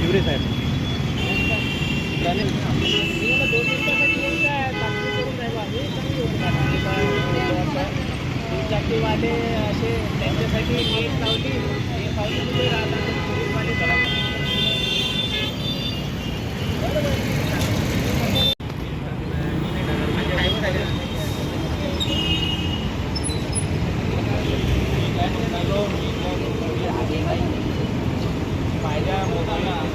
हिवरे साहेब. चाकीवाले असे त्यांच्यासाठी गेट लावली, हे पावसामध्ये राहतात पोलीसवाले त्याला माझ्या मोबाईलला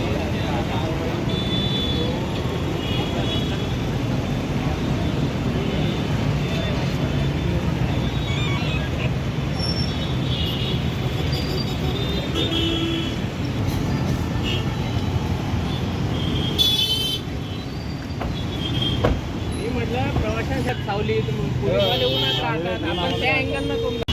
म्हटलं प्रवाशांसाठी सावली पोलीसवाले उन्हात राहतात, आपण त्या अँगलनं करून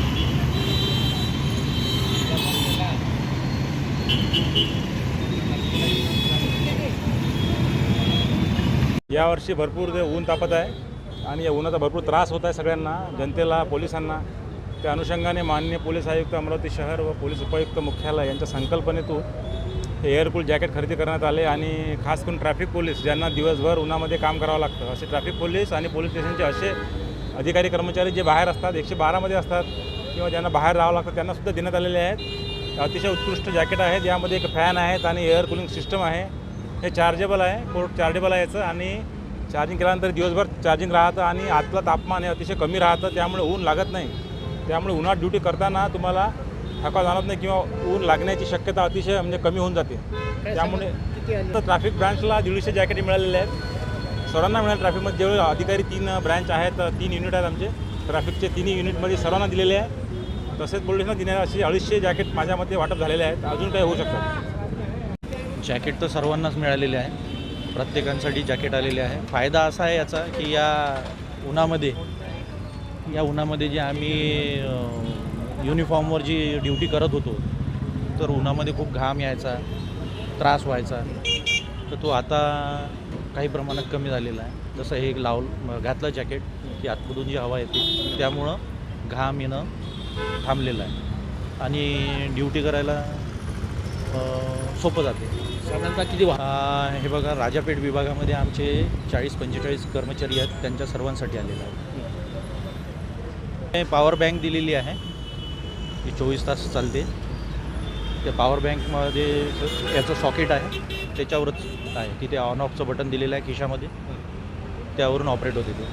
यावर्षी भरपूर ऊन तापत आहे आणि या उन्हाचा भरपूर त्रास होत आहे सगळ्यांना, जनतेला, पोलिसांना. त्या अनुषंगाने माननीय पोलीस आयुक्त अमरावती शहर व पोलीस उपायुक्त मुख्यालय यांच्या संकल्पनेतून हे एअरकूल जॅकेट खरेदी करण्यात आले. आणि खास करून ट्रॅफिक पोलीस ज्यांना दिवसभर उन्हामध्ये काम करावं लागतं, असे ट्रॅफिक पोलीस आणि पोलीस स्टेशनचे असे अधिकारी कर्मचारी जे बाहेर असतात, 112मध्ये असतात किंवा ज्यांना बाहेर राहावं लागतं, त्यांनासुद्धा देण्यात आलेले आहेत. अतिशय उत्कृष्ट जॅकेट आहेत. यामध्ये एक फॅन आहेत आणि एअर कूलिंग सिस्टम आहे. हे चार्जेबल आहे, पोर्ट चार्जेबल आहे याचं, आणि चार्जिंग केल्यानंतर दिवसभर चार्जिंग राहतं आणि आतलं तापमान हे अतिशय कमी राहतं, त्यामुळे ऊन लागत नाही. त्यामुळे उन्हात ड्युटी करताना तुम्हाला थकवा जाणवत नाही किंवा ऊन लागण्याची शक्यता अतिशय म्हणजे कमी होऊन जाते. त्यामुळे ट्रॅफिक ब्रांचला 150 जॅकेट मिळालेले आहेत. सर्वांना मिळाले. ट्रॅफिकमध्ये जेवढे अधिकारी 3 ब्रँच आहेत, 3 युनिट आहेत आमचे ट्रॅफिकचे. 3 युनिटमध्ये सर्वांना दिलेले आहे. तसेच पोलिसांना देण्यात असे 250 जॅकेट माझ्यामध्ये वाटप झालेले आहेत. अजून काही होऊ शकतात. जॅकेट तर सर्वांनाच मिळालेले आहे. प्रत्येकांसाठी जॅकेट आलेले आहे. फायदा असा आहे याचा की या उन्हामध्ये जे आम्ही युनिफॉर्मवर जी ड्युटी करत होतो, तर उन्हामध्ये खूप घाम यायचा, त्रास व्हायचा, तर तो आता काही प्रमाणात कमी झालेला आहे. जसं हे घातलं जॅकेट की आतमधून जी हवा येते त्यामुळं घाम येणं थांबलेलं आहे आणि ड्युटी करायला सोपं जाते. साधारणतः किती हे बघा, राजापेठ विभागामध्ये आमचे 40-45 कर्मचारी आहेत. त्यांच्या सर्वांसाठी आलेलं आहे. पॉवर बँक दिलेली आहे, ही 24 तास चालते. त्या पॉवर बँकमध्ये याचं सॉकेट आहे, त्याच्यावरच आहे. तिथे ऑन ऑफचं बटन दिलेलं आहे खिशामध्ये, त्यावरून ऑपरेट होते ते.